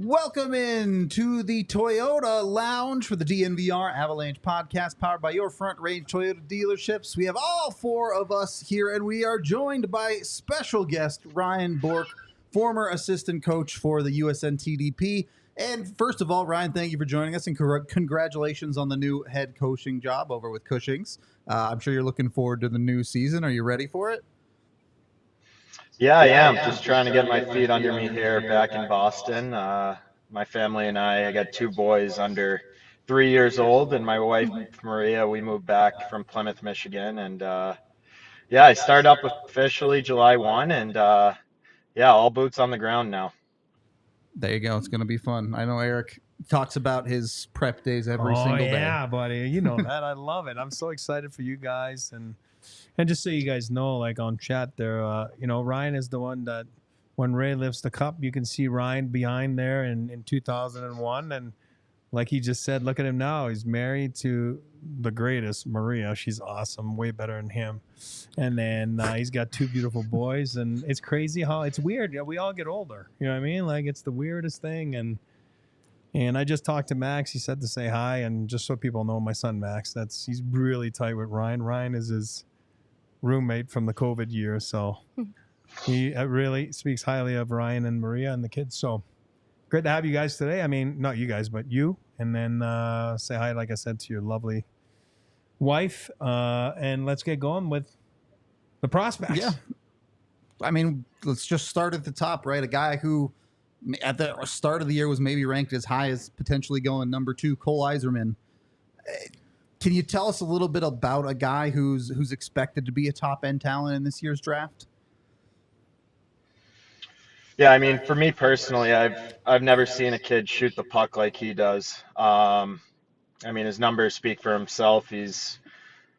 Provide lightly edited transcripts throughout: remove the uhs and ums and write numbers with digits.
Welcome in to the Toyota Lounge for the DNVR Avalanche Podcast, powered by your Front Range Toyota dealerships. We have all four of us here, and we are joined by special guest Ryan Bourque, former assistant coach for the USNTDP. And first of all, Ryan, thank you for joining us, and congratulations on the new head coaching job over with Cushing's. I'm sure you're looking forward to the new season. Are you ready for it? Yeah, I am. Just trying to get my feet under me here back in Boston. My family and I got two boys under 3 years old, and my wife, Maria, we moved back from Plymouth, Michigan. And I started up officially July 1, and all boots on the ground now. There you go. It's going to be fun. I know Eric talks about his prep days every single day. Yeah, buddy. You know that. I love it. I'm so excited for you guys. And just so you guys know, like on chat there, Ryan is the one that when Ray lifts the cup, you can see Ryan behind there in 2001. And like he just said, look at him now. He's married to the greatest, Maria. She's awesome, way better than him. And then he's got two beautiful boys. And it's crazy how it's weird. Yeah, we all get older. You know what I mean? Like it's the weirdest thing. And I just talked to Max. He said to say hi. And just so people know, my son Max, he's really tight with Ryan. Ryan is his roommate from the COVID year, so he really speaks highly of Ryan and Maria and the kids. So great to have you guys today. I mean, not you guys, but you. And then say hi, like I said, to your lovely wife. And let's get going with the prospects. Yeah. I mean, let's just start at the top, right? A guy who at the start of the year was maybe ranked as high as potentially going number 2, Cole Eiserman. Can you tell us a little bit about a guy who's expected to be a top-end talent in this year's draft? Yeah, I mean, for me personally, I've never seen a kid shoot the puck like he does. I mean, his numbers speak for himself. He's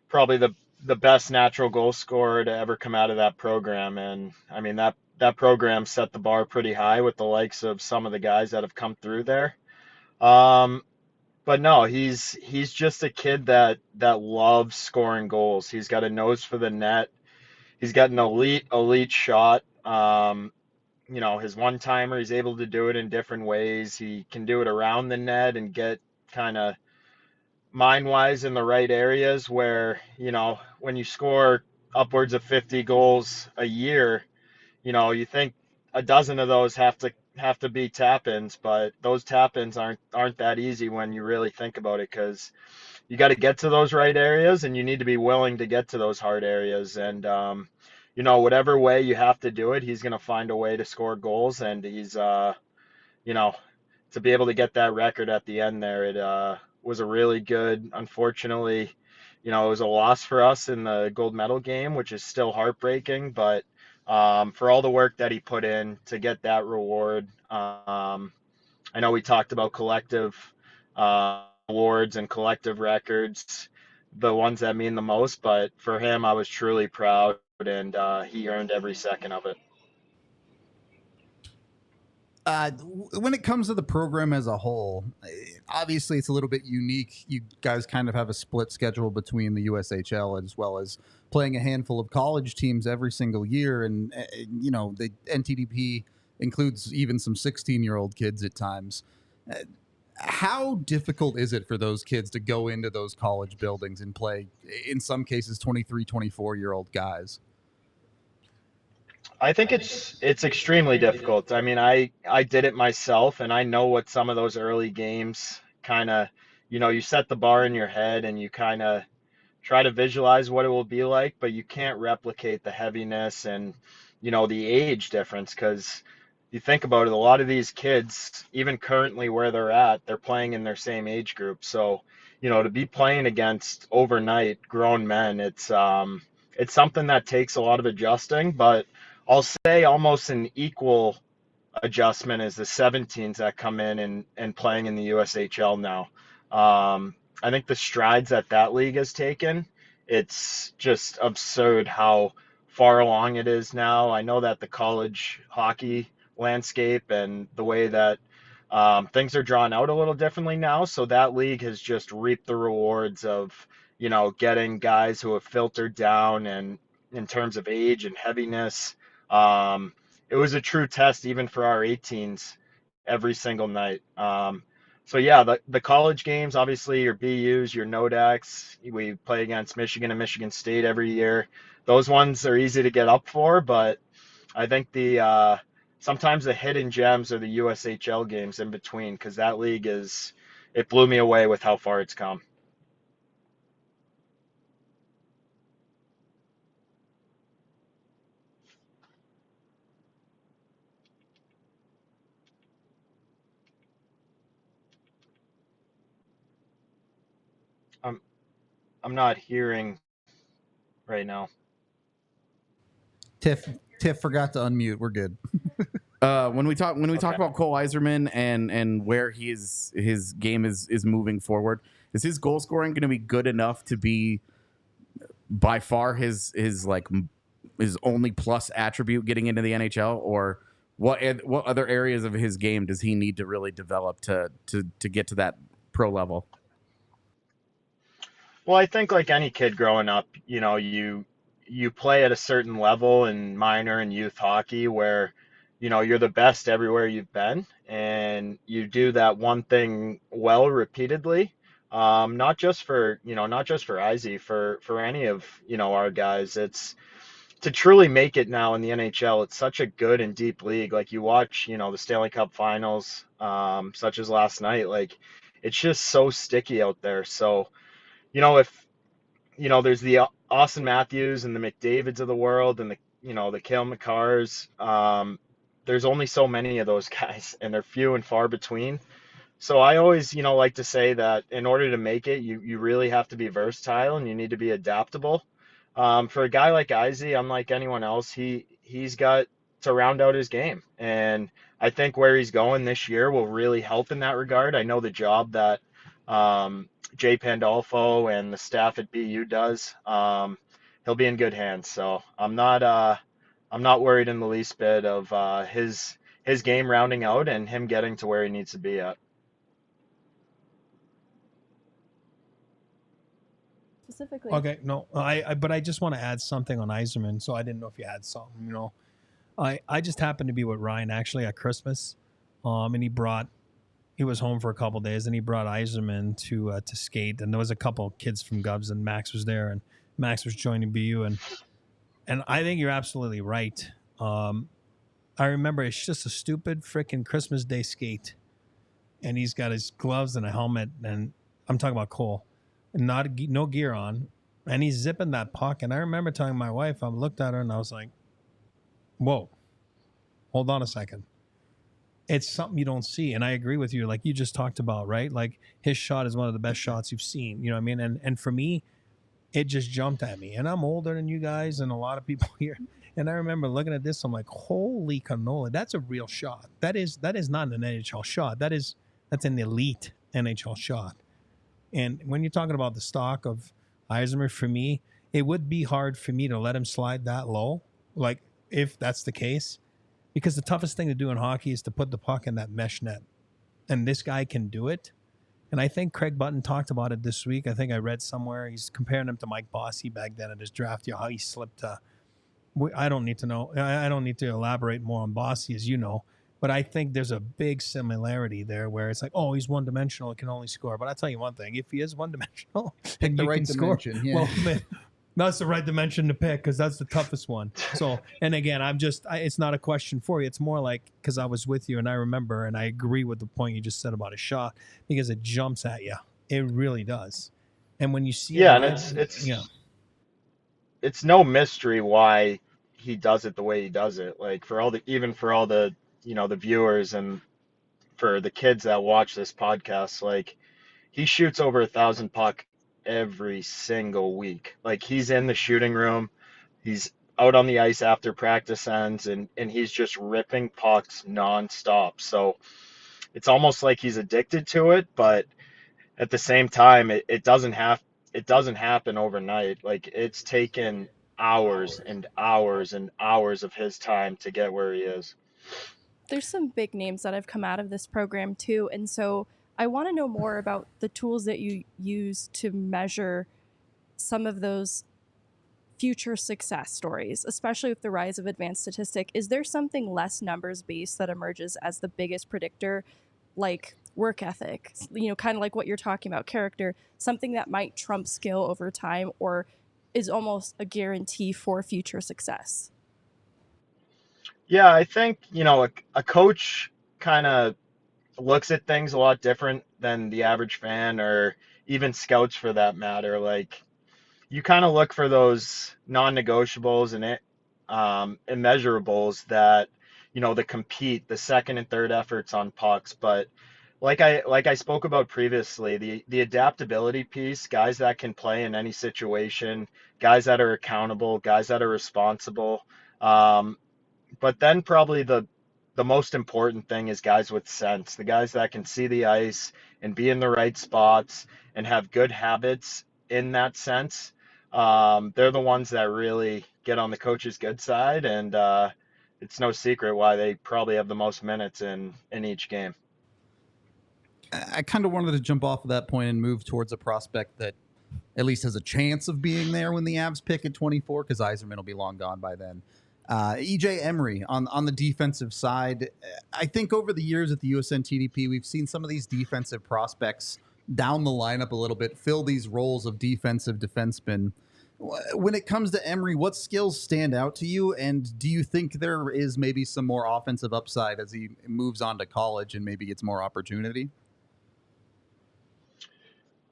probably the best natural goal scorer to ever come out of that program. And I mean, that program set the bar pretty high with the likes of some of the guys that have come through there. But no, he's just a kid that loves scoring goals. He's got a nose for the net. He's got an elite shot. His one-timer, he's able to do it in different ways. He can do it around the net and get kind of mind-wise in the right areas where, when you score upwards of 50 goals a year, you think a dozen of those have to be tap-ins, but those tap-ins aren't that easy when you really think about it, because you got to get to those right areas and you need to be willing to get to those hard areas. And whatever way you have to do it, he's going to find a way to score goals. And he's to be able to get that record at the end there, it was a really good, unfortunately, it was a loss for us in the gold medal game, which is still heartbreaking, but for all the work that he put in to get that reward. I know we talked about collective awards and collective records, the ones that mean the most, but for him, I was truly proud, and he earned every second of it. When it comes to the program as a whole, obviously it's a little bit unique. You guys kind of have a split schedule between the USHL as well as playing a handful of college teams every single year. And, the NTDP includes even some 16-year-old kids at times. How difficult is it for those kids to go into those college buildings and play, in some cases, 23, 24-year-old guys? I think it's extremely difficult. I mean, I did it myself, and I know what some of those early games kind of, you set the bar in your head and you kind of try to visualize what it will be like, but you can't replicate the heaviness and, the age difference, because you think about it, a lot of these kids, even currently where they're at, they're playing in their same age group. So, to be playing against overnight grown men, it's something that takes a lot of adjusting, but I'll say almost an equal adjustment is the 17s that come in and playing in the USHL now. I think the strides that league has taken, it's just absurd how far along it is now. I know that the college hockey landscape and the way that things are drawn out a little differently now. So that league has just reaped the rewards of, getting guys who have filtered down and in terms of age and heaviness. It was a true test even for our 18s every single night. So yeah, the college games, obviously your BUs, your NODACs, we play against Michigan and Michigan State every year. Those ones are easy to get up for, but I think sometimes the hidden gems are the USHL games in between, because that league it blew me away with how far it's come. I'm not hearing right now. Tiff forgot to unmute. We're good. When we talk about Cole Eiserman and where his game is moving forward, is his goal scoring going to be good enough to be by far his only plus attribute getting into the NHL, or what other areas of his game does he need to really develop to get to that pro level? Well, I think like any kid growing up, you play at a certain level in minor and youth hockey where, you're the best everywhere you've been, and you do that one thing well repeatedly. Not just for Izzy, for any of, our guys. It's to truly make it now in the NHL. It's such a good and deep league. Like you watch, the Stanley Cup finals, such as last night, like it's just so sticky out there. So, if there's the Austin Matthews and the McDavids of the world, and the Cale Makars. There's only so many of those guys, and they're few and far between. So I always, like to say that in order to make it, you really have to be versatile, and you need to be adaptable. For a guy like Izzy, unlike anyone else, he's got to round out his game, and I think where he's going this year will really help in that regard. I know the job that Jay Pandolfo and the staff at BU does. He'll be in good hands. So I'm not worried in the least bit of his game rounding out and him getting to where he needs to be at. Specifically. Okay, no, but I just want to add something on Eiserman. So I didn't know if you had something. I just happened to be with Ryan actually at Christmas, and he was home for a couple of days, and he brought Eiserman to skate, and there was a couple of kids from Gubs, and Max was there, and Max was joining BU, and I think you're absolutely right. I remember it's just a stupid freaking Christmas Day skate, and he's got his gloves and a helmet, and I'm talking about Cole, and no gear on, and he's zipping that puck, and I remember telling my wife, I looked at her, and I was like, whoa, hold on a second. It's something you don't see. And I agree with you. Like you just talked about, right? Like his shot is one of the best shots you've seen. You know what I mean? And for me, it just jumped at me. And I'm older than you guys and a lot of people here. And I remember looking at this, I'm like, holy cannoli, that's a real shot. That is not an NHL shot. That's an elite NHL shot. And when you're talking about the stock of Eiserman, for me, it would be hard for me to let him slide that low. Like if that's the case. Because the toughest thing to do in hockey is to put the puck in that mesh net. And this guy can do it. And I think Craig Button talked about it this week. I think I read somewhere he's comparing him to Mike Bossy back then at his draft. How he slipped. I don't need to know. I don't need to elaborate more on Bossy, as you know. But I think there's a big similarity there where it's like, oh, he's one-dimensional, can only score. But I'll tell you one thing. If he is one-dimensional and you can score, well, man, that's the right dimension to pick because that's the toughest one. So, and again, it's not a question for you. It's more like because I was with you and I remember and I agree with the point you just said about a shot because it jumps at you. It really does. And when you see it's no mystery why he does it the way he does it. Like for all the the viewers and for the kids that watch this podcast, like he shoots over 1,000 puck every single week. Like he's in the shooting room, he's out on the ice after practice ends, and he's just ripping pucks nonstop. So it's almost like he's addicted to it, but at the same time, it doesn't happen overnight. Like it's taken hours and hours and hours of his time to get where he is. There's some big names that have come out of this program too, and so I want to know more about the tools that you use to measure some of those future success stories, especially with the rise of advanced statistic? Is there something less numbers based that emerges as the biggest predictor, like work ethic, kind of like what you're talking about, character, something that might trump skill over time or is almost a guarantee for future success? Yeah, I think, a coach kind of looks at things a lot different than the average fan or even scouts for that matter. Like, you kind of look for those non-negotiables and immeasurables that, that compete, the second and third efforts on pucks. But like I spoke about previously, the adaptability piece, guys that can play in any situation, guys that are accountable, guys that are responsible. But then probably the most important thing is guys with sense, the guys that can see the ice and be in the right spots and have good habits in that sense. They're the ones that really get on the coach's good side, and it's no secret why they probably have the most minutes in each game. I kind of wanted to jump off of that point and move towards a prospect that at least has a chance of being there when the Avs pick at 24, because Eiserman will be long gone by then. EJ Emery on the defensive side. I think over the years at the USNTDP, we've seen some of these defensive prospects down the lineup a little bit, fill these roles of defensive defenseman. When it comes to Emery, what skills stand out to you? And do you think there is maybe some more offensive upside as he moves on to college and maybe gets more opportunity?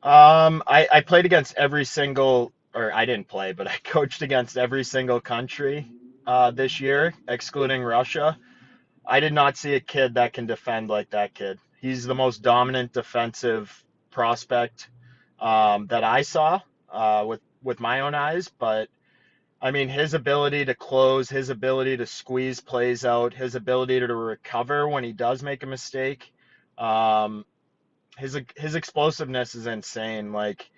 I played against I didn't play, but I coached against every single country this year, excluding Russia. I did not see a kid that can defend like that kid. He's the most dominant defensive prospect that I saw with my own eyes. But I mean, his ability to close, his ability to squeeze plays out, his ability to recover when he does make a mistake. His explosiveness is insane. Like,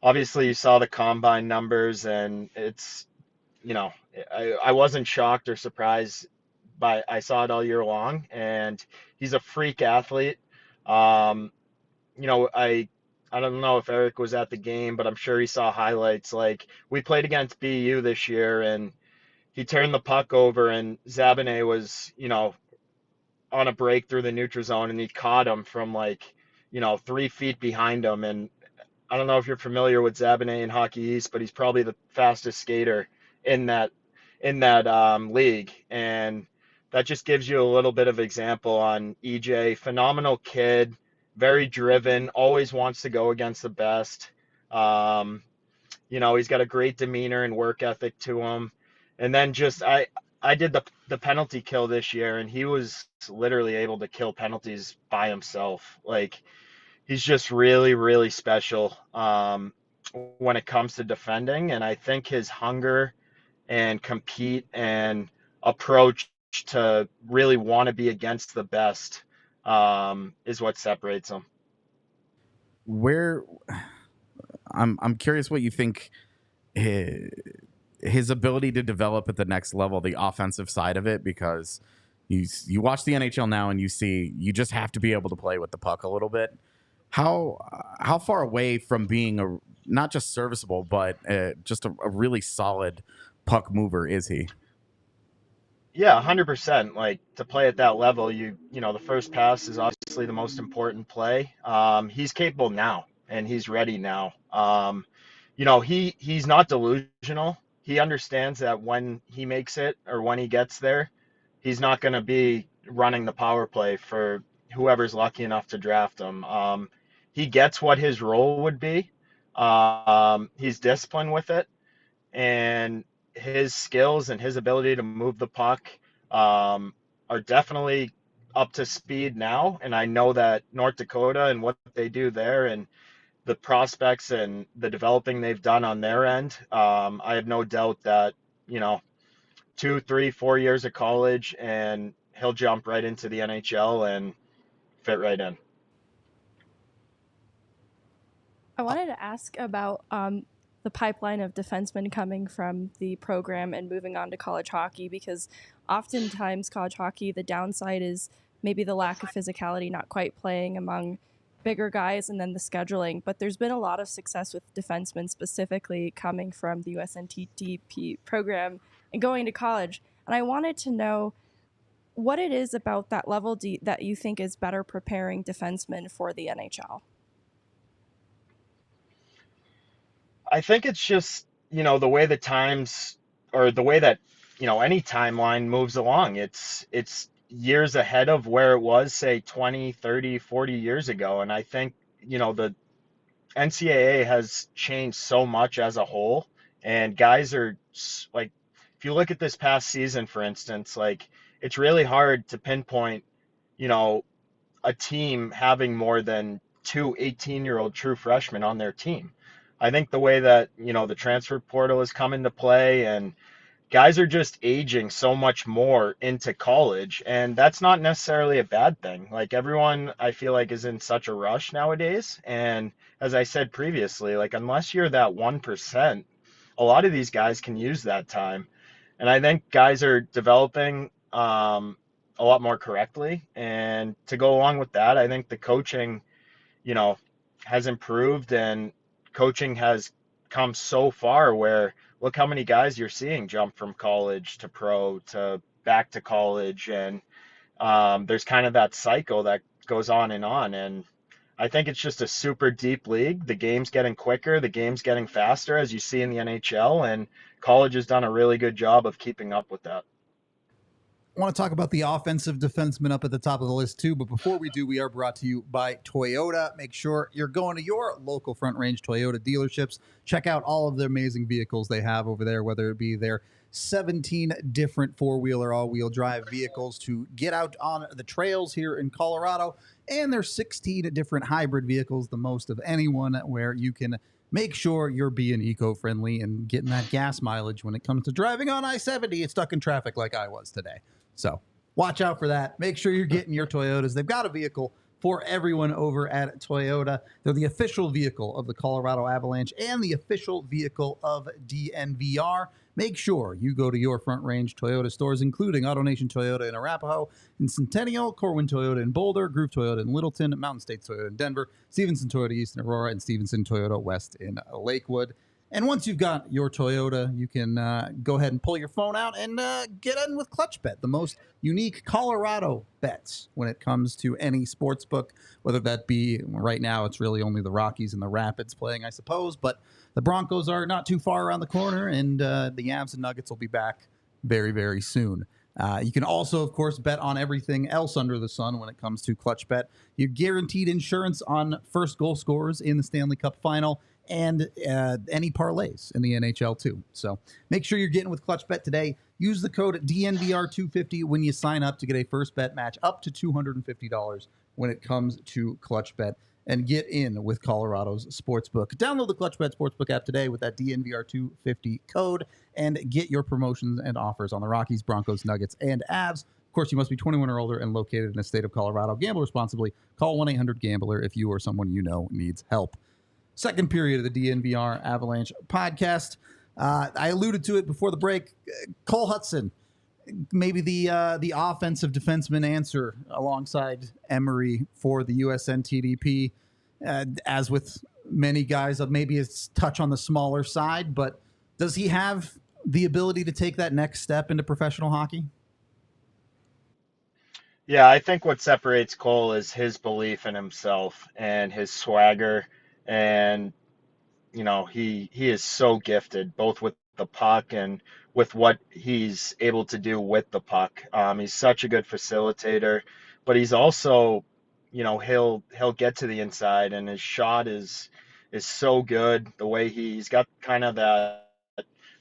obviously you saw the combine numbers, and it's, I wasn't shocked or surprised I saw it all year long, and he's a freak athlete. I don't know if Eric was at the game, but I'm sure he saw highlights. Like, we played against BU this year, and he turned the puck over, and Zabanet was, on a break through the neutral zone, and he caught him from 3 feet behind him. And I don't know if you're familiar with Zabanet in Hockey East, but he's probably the fastest skater in that league. And that just gives you a little bit of example on EJ. Phenomenal kid, very driven, always wants to go against the best. He's got a great demeanor and work ethic to him. And then I did the penalty kill this year, and he was literally able to kill penalties by himself. Like, he's just really, really special when it comes to defending. And I think his hunger and compete and approach to really want to be against the best is what separates him. I'm curious what you think his ability to develop at the next level, the offensive side of it, because you watch the NHL now and you see you just have to be able to play with the puck a little bit. How far away from being not just serviceable, but just a really solid puck mover is he? Yeah, 100%. Like, to play at that level, the first pass is obviously the most important play. He's capable now, and he's ready now. He's not delusional. He understands that when he makes it or when he gets there, he's not going to be running the power play for whoever's lucky enough to draft him. He gets what his role would be. He's disciplined with it, and his skills and his ability to move the puck are definitely up to speed now. And I know that North Dakota and what they do there and the prospects and the developing they've done on their end, I have no doubt that, 2, 3, 4 years of college and he'll jump right into the NHL and fit right in. I wanted to ask about the pipeline of defensemen coming from the program and moving on to college hockey, because oftentimes college hockey, the downside is maybe the lack of physicality, not quite playing among bigger guys and then the scheduling, but there's been a lot of success with defensemen specifically coming from the USNTDP program and going to college. And I wanted to know what it is about that level that you think is better preparing defensemen for the NHL. I think it's just, the way the times, or the way that, any timeline moves along. It's years ahead of where it was, say, 20, 30, 40 years ago. And I think, the NCAA has changed so much as a whole. And guys are, like, if you look at this past season, for instance, like, it's really hard to pinpoint, a team having more than 2 18-year-old true freshmen on their team. I think the way that, the transfer portal has come into play, and guys are just aging so much more into college, and that's not necessarily a bad thing. Like, everyone, I feel like, is in such a rush nowadays. And as I said previously, like, unless you're that 1%, a lot of these guys can use that time. And I think guys are developing a lot more correctly. And to go along with that, I think the coaching, has improved, and coaching has come so far where look how many guys you're seeing jump from college to pro to back to college. And there's kind of that cycle that goes on. And I think it's just a super deep league. The game's getting quicker. The game's getting faster, as you see in the NHL. And college has done a really good job of keeping up with that. I want to talk about the offensive defenseman up at the top of the list too, but before we do, we are brought to you by Toyota. Make sure you're going to your local Front Range Toyota dealerships. Check out all of the amazing vehicles they have over there, whether it be their 17 different four-wheel or all-wheel drive vehicles to get out on the trails here in Colorado, and their 16 different hybrid vehicles, the most of anyone, where you can make sure you're being eco-friendly and getting that gas mileage when it comes to driving on I-70 and stuck in traffic like I was today. So watch out for that. Make sure you're getting your Toyotas. They've got a vehicle for everyone over at Toyota. They're the official vehicle of the Colorado Avalanche and the official vehicle of DNVR. Make sure you go to your Front Range Toyota stores, including AutoNation Toyota in Arapahoe, in Centennial, Corwin Toyota in Boulder, Groove Toyota in Littleton, Mountain States Toyota in Denver, Stevenson Toyota East in Aurora, and Stevenson Toyota West in Lakewood. And once you've got your Toyota, you can go ahead and pull your phone out and get in with ClutchBet, the most unique Colorado bets when it comes to any sports book, whether that be right now, it's really only the Rockies and the Rapids playing, I suppose, but the Broncos are not too far around the corner, and the Avs and Nuggets will be back very, very soon. You can also, of course, bet on everything else under the sun when it comes to ClutchBet. You're guaranteed insurance on first goal scorers in the Stanley Cup Final, and any parlays in the NHL too. So make sure you're getting with ClutchBet today. Use the code DNVR250 when you sign up to get a first bet match up to $250 when it comes to ClutchBet, and get in with Colorado's Sportsbook. Download the ClutchBet Sportsbook app today with that DNVR250 code and get your promotions and offers on the Rockies, Broncos, Nuggets, and Avs. Of course, you must be 21 or older and located in the state of Colorado. Gamble responsibly. Call 1-800-GAMBLER if you or someone you know needs help. Second period of the DNVR Avalanche podcast. I alluded to it before the break. Cole Hutson, maybe the offensive defenseman answer alongside Emery for the USNTDP. As with many guys, maybe it's touch on the smaller side, but does he have the ability to take that next step into professional hockey? Yeah, I think what separates Cole is his belief in himself and his swagger. And, he is so gifted, both with the puck and with what he's able to do with the puck. He's such a good facilitator, but he's also, he'll get to the inside, and his shot is so good. The way he's got kind of that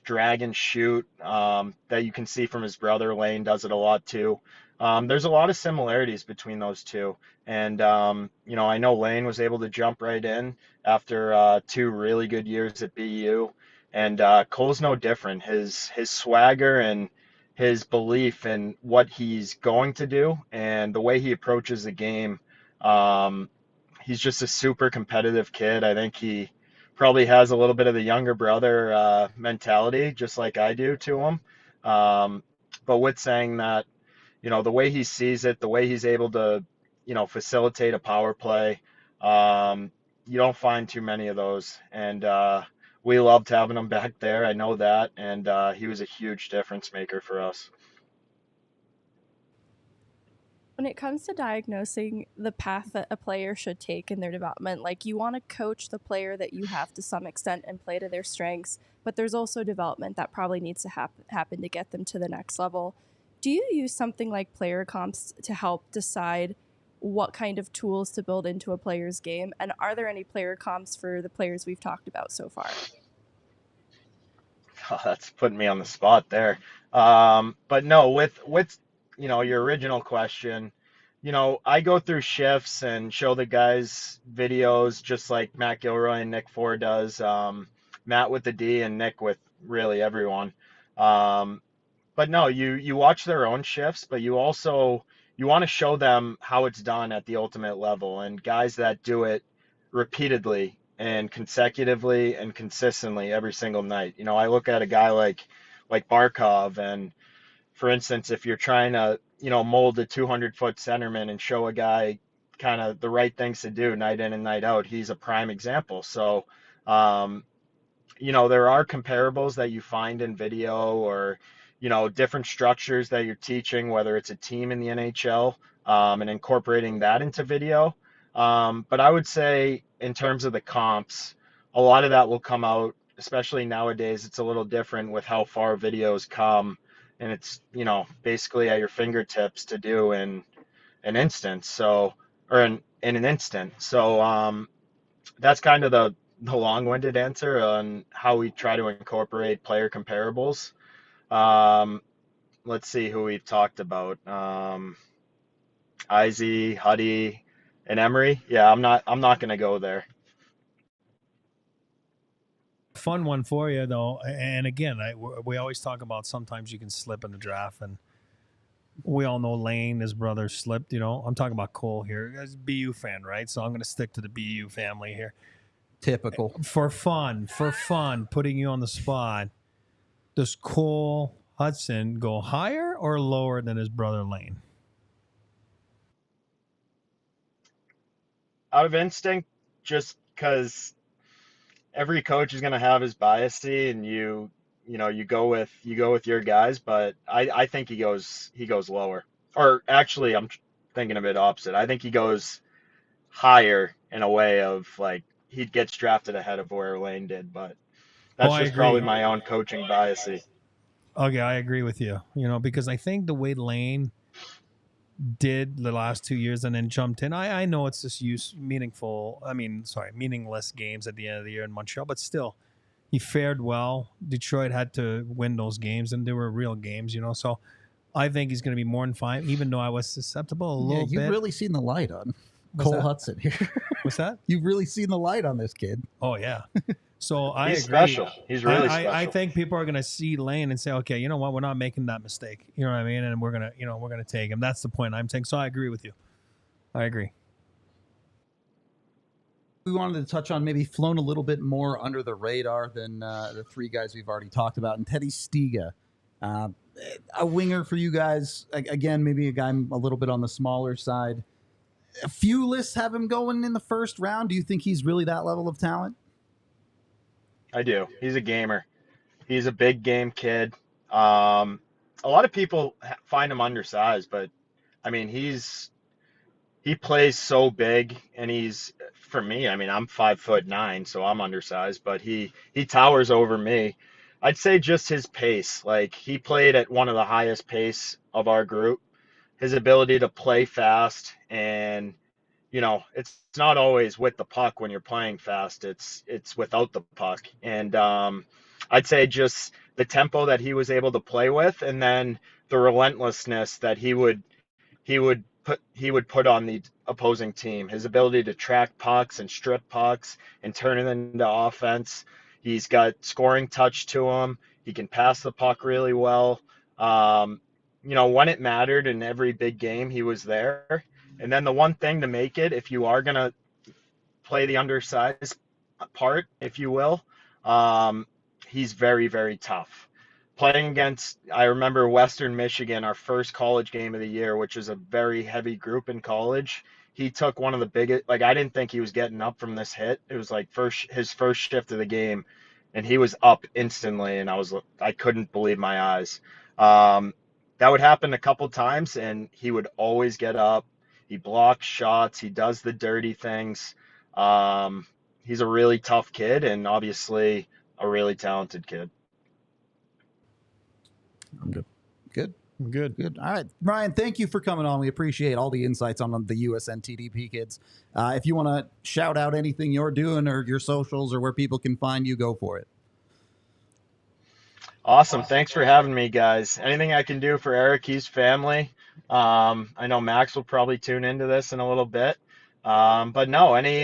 drag and shoot that you can see from his brother. Lane does it a lot too. There's a lot of similarities between those two. And, I know Lane was able to jump right in after 2 really good years at BU. And Cole's no different. His swagger and his belief in what he's going to do and the way he approaches the game, he's just a super competitive kid. I think he probably has a little bit of the younger brother mentality, just like I do to him. But with saying that, the way he sees it, the way he's able to, facilitate a power play, You don't find too many of those, and we loved having him back there. I know that, and he was a huge difference maker for us. When it comes to diagnosing the path that a player should take in their development, like you want to coach the player that you have to some extent and play to their strengths, but there's also development that probably needs to happen to get them to the next level. Do you use something like player comps to help decide what kind of tools to build into a player's game? And are there any player comps for the players we've talked about so far? Oh, that's putting me on the spot there. But no, with your original question, I go through shifts and show the guys videos just like Matt Gilroy and Nick Ford does. Matt with the D and Nick with really everyone. But no, you watch their own shifts, but you want to show them how it's done at the ultimate level, and guys that do it repeatedly and consecutively and consistently every single night. I look at a guy like Barkov, and for instance, if you're trying to, mold a 200-foot centerman and show a guy kind of the right things to do night in and night out, he's a prime example. So, there are comparables that you find in video, or, different structures that you're teaching, whether it's a team in the NHL, and incorporating that into video. But I would say in terms of the comps, a lot of that will come out, especially nowadays. It's a little different with how far videos come, and it's, basically at your fingertips to do in an instant. So, or in an instant. So, that's kind of the long-winded answer on how we try to incorporate player comparables. Let's see who we've talked about. Izzy, Huddy, and Emery. Yeah, I'm not going to go there. Fun one for you though, and again, we always talk about sometimes you can slip in the draft, and we all know Lane, his brother, slipped. I'm talking about Cole here. He's a BU fan, right? So I'm going to stick to the BU family here. Typical. For fun, putting you on the spot. Does Cole Hutson go higher or lower than his brother Lane? Out of instinct, just because every coach is going to have his biasy, and you go with your guys, but I think he goes lower. Or actually, I'm thinking of it opposite. I think he goes higher in a way of like he gets drafted ahead of where Lane did, but that's just probably my own coaching biasy. Okay, I agree with you. Because I think the way Lane did the last 2 years and then jumped in. I know it's just meaningless games at the end of the year in Montreal, but still, he fared well. Detroit had to win those games, and they were real games, So I think he's going to be more than fine, even though I was susceptible a little bit. You've really seen the light on Cole Hutson here. What's that? You've really seen the light on this kid. Oh, yeah. So I He's agree. special. He's really special. I think people are going to see Lane and say, okay, you know what? We're not making that mistake. You know what I mean? And we're going to take him. That's the point I'm taking. So I agree with you. I agree. We wanted to touch on maybe flown a little bit more under the radar than the three guys we've already talked about. And Teddy Stiga, a winger for you guys. Again, maybe a guy a little bit on the smaller side. A few lists have him going in the first round. Do you think he's really that level of talent? I do. He's a gamer. He's a big game kid. A lot of people find him undersized, but I mean, he plays so big, and for me, I mean, I'm 5'9", so I'm undersized, but he towers over me. I'd say just his pace. Like, he played at one of the highest pace of our group. His ability to play fast, and it's not always with the puck when you're playing fast. It's without the puck. And I'd say just the tempo that he was able to play with, and then the relentlessness that he would put on the opposing team. His ability to track pucks and strip pucks and turn it into offense. He's got scoring touch to him. He can pass the puck really well. When it mattered in every big game, he was there. And then the one thing to make it, if you are going to play the undersized part, if you will, he's very, very tough. Playing against, I remember Western Michigan, our first college game of the year, which is a very heavy group in college. he took one of the biggest, like, I didn't think he was getting up from this hit. It was like his first shift of the game, and he was up instantly, and I couldn't believe my eyes. That would happen a couple times, and he would always get up. He blocks shots. He does the dirty things. He's a really tough kid, and obviously a really talented kid. I'm good. Good. All right, Ryan, thank you for coming on. We appreciate all the insights on the USNTDP kids. If you want to shout out anything you're doing or your socials or where people can find you, go for it. Awesome. Thanks for having me, guys. Anything I can do for Eric, his family. I know Max will probably tune into this in a little bit. But no, any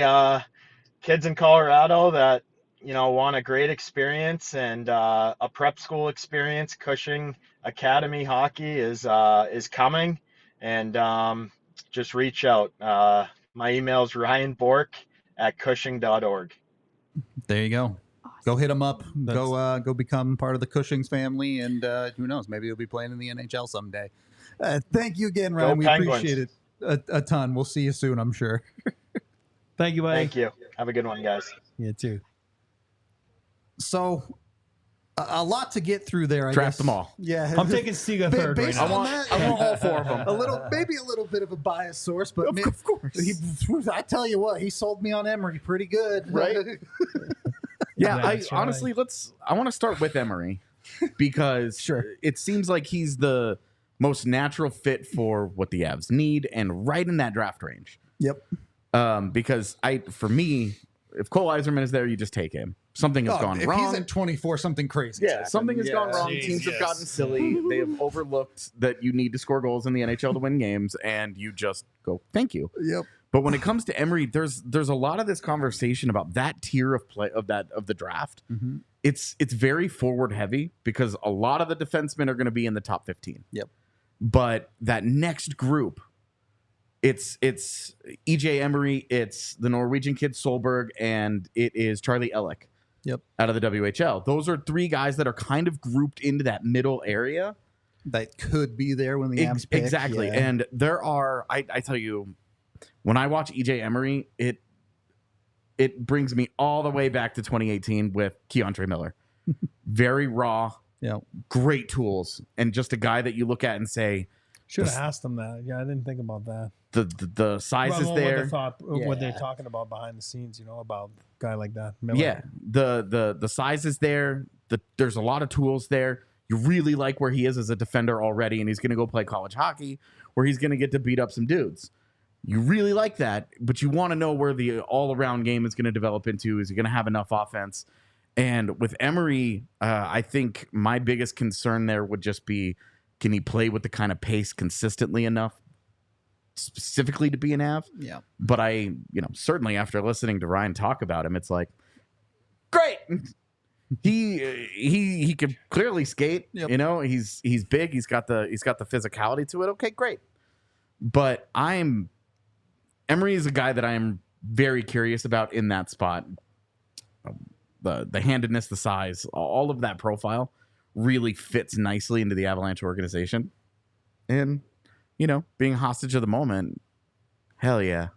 kids in Colorado that, want a great experience and a prep school experience, Cushing Academy hockey is coming, and just reach out. My email is Ryan Bourque at Cushing.org. There you go. Awesome. Go hit them up. Go become part of the Cushing's family, and who knows? Maybe you'll be playing in the NHL someday. Thank you again, Ryan. We appreciate it a ton. We'll see you soon, I'm sure. Thank you, buddy. Thank you. Have a good one, guys. You too. So, a lot to get through there. I Draft guess. them all. Yeah, I'm taking Stiga third right based now. on that, I want all four of them. Maybe a little bit of a biased source, but Of course. I tell you what, he sold me on Emery pretty good, Right? Yeah, That's right. honestly, I want to start with Emery because it seems like he's the most natural fit for what the Avs need and right in that draft range. Yep. Because for me, if Cole Eiserman is there, you just take him. Something has gone wrong. If he's at 24, something crazy. Yeah, something has gone wrong. Jeez, Teams have gotten silly. They have overlooked that you need to score goals in the NHL to win games, and you just go, thank you. Yep. But when it comes to Emery, there's a lot of this conversation about that tier of play of the draft. Mm-hmm. It's very forward heavy because a lot of the defensemen are going to be in the top 15. Yep. But that next group, it's EJ Emery, it's the Norwegian kid Solberg, and it is Charlie Ellick. Yep. Out of the WHL. Those are three guys that are kind of grouped into that middle area. That could be there when the Avs pick. Exactly. Yeah. And there are, I tell you, when I watch EJ Emery, it brings me all the way back to 2018 with Keontre Miller. Very raw, great tools, and just a guy that you look at and say, should have asked them that. Yeah, I didn't think about that. The size is there. What they're talking about behind the scenes, about a guy like that. Miller. Yeah, the size is there. There's a lot of tools there. You really like where he is as a defender already, and he's going to go play college hockey where he's going to get to beat up some dudes. You really like that, but you want to know where the all-around game is going to develop into. Is he going to have enough offense? And with Emery, I think my biggest concern there would just be, can he play with the kind of pace consistently enough, specifically to be an Av? Yeah. But certainly after listening to Ryan talk about him, it's like, great. He can clearly skate. Yep. He's big. He's got the physicality to it. Okay, great. But Emery is a guy that I am very curious about in that spot. The handedness, the size, all of that profile really fits nicely into the Avalanche organization. And, being hostage of the moment, hell yeah.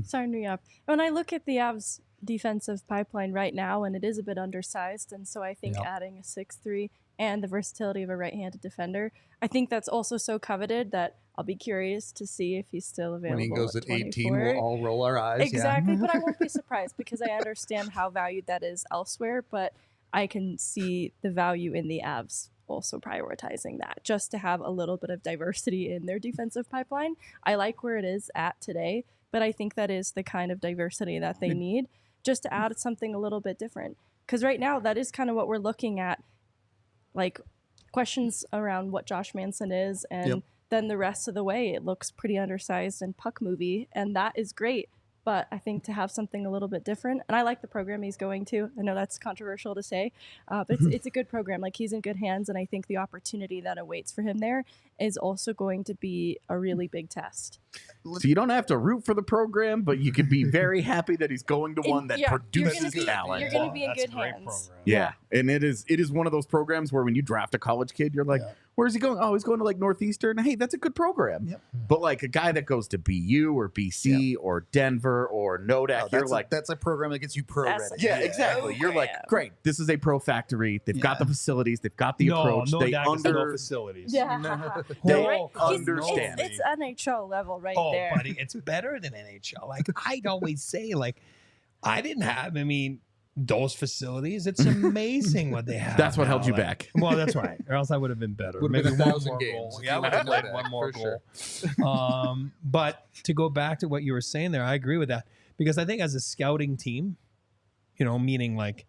Sign me up. When I look at the Avs defensive pipeline right now, and it is a bit undersized, and so I think adding a 6'3" and the versatility of a right-handed defender, I think that's also so coveted that I'll be curious to see if he's still available. When he goes at 18, 24. we'll all roll our eyes. Exactly, but I won't be surprised because I understand how valued that is elsewhere, but I can see the value in the Avs also prioritizing that, just to have a little bit of diversity in their defensive pipeline. I like where it is at today, but I think that is the kind of diversity that they need, just to add something a little bit different. Because right now, that is kind of what we're looking at, like questions around what Josh Manson is, and then the rest of the way, it looks pretty undersized and puck movie, and that is great. But I think to have something a little bit different, and I like the program he's going to. I know that's controversial to say, but it's a good program. Like, he's in good hands, and I think the opportunity that awaits for him there is also going to be a really big test. So you don't have to root for the program, but you could be very happy that he's going to one that produces talent. You're going to be in good hands. Yeah, and it is one of those programs where when you draft a college kid, you're like, Where's he going? Oh, he's going to like Northeastern. Hey, that's a good program. Yep. But like a guy that goes to BU or BC or Denver or NODAC, you're like, that's a program that gets you pro That's ready. yeah, exactly. You're like, great. This is a pro factory. They've got the facilities. They've got the approach. They no facilities. Yeah. They Right? understand. It's NHL level right Oh, there. buddy, it's better than NHL. Like I'd always say, like I didn't have. I mean, those facilities. It's amazing what they have. That's what now, held you like- back. Well, that's right. Or else I would have been better. Would've Maybe been 1,000 more games goal. if Yeah, I you would have would've led played one more for goal. But to go back to what you were saying there, I agree with that because I think as a scouting team, meaning like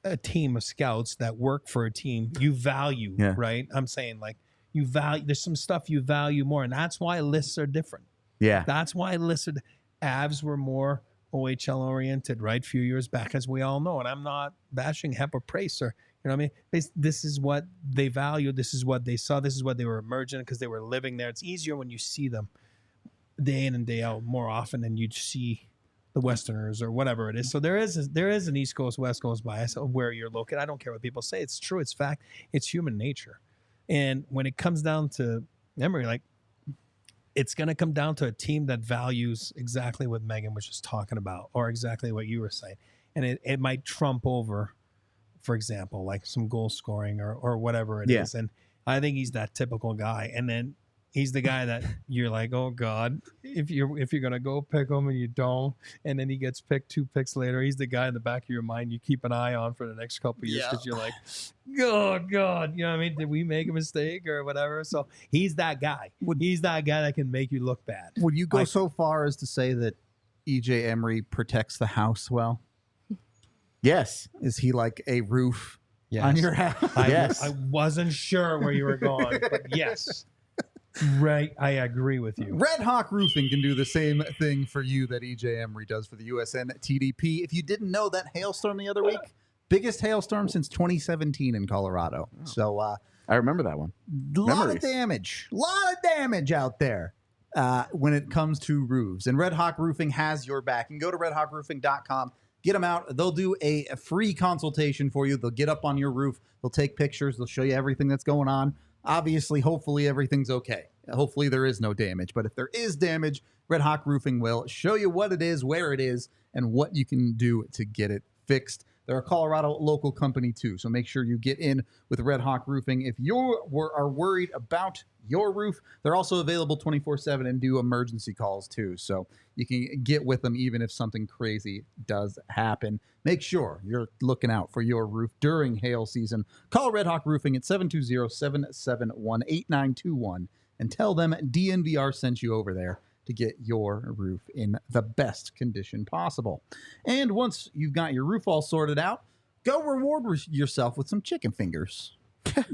a team of scouts that work for a team, you value, right? I'm saying like you value. There's some stuff you value more, and that's why lists are different. Yeah. That's why listed Avs were more OHL oriented, right? A few years back, as we all know. And I'm not bashing Hep or Price or, you know what I mean? This is what they valued. This is what they saw. This is what they were emerging because they were living there. It's easier when you see them day in and day out more often than you see the Westerners or whatever it is. So there is an East Coast, West Coast bias of where you're located. I don't care what people say. It's true. It's fact. It's human nature. And when it comes down to Emery, like, it's going to come down to a team that values exactly what Megan was just talking about or exactly what you were saying. And it might trump over, for example, like some goal scoring or whatever it is. And I think he's that typical guy. And then he's the guy that you're like, oh God, if you're going to go pick him and you don't, and then he gets picked 2 picks later, he's the guy in the back of your mind you keep an eye on for the next couple of years because you're like, oh God, you know what I mean? Did we make a mistake or whatever? So he's that guy. He's that guy that can make you look bad. Would you go so far as to say that EJ Emery protects the house well? Yes. Is he like a roof Yes. on your house? I wasn't sure where you were going, but yes. Right, I agree with you. Red Hawk Roofing can do the same thing for you that EJ Emery does for the USNTDP. If you didn't know, that hailstorm the other week, biggest hailstorm since 2017 in Colorado. So I remember that one. lot of damage out there when it comes to roofs. And Red Hawk Roofing has your back. You can go to redhawkroofing.com. Get them out. They'll do a free consultation for you. They'll get up on your roof. They'll take pictures. They'll show you everything that's going on. Obviously, hopefully, everything's okay. Hopefully, there is no damage. But if there is damage, Red Hawk Roofing will show you what it is, where it is, and what you can do to get it fixed. They're a Colorado local company, too. So make sure you get in with Red Hawk Roofing. If you are worried about your roof, they're also available 24/7 and do emergency calls, too. So you can get with them even if something crazy does happen. Make sure you're looking out for your roof during hail season. Call Red Hawk Roofing at 720-771-8921 and tell them DNVR sent you over there to get your roof in the best condition possible. And once you've got your roof all sorted out, go reward yourself with some chicken fingers.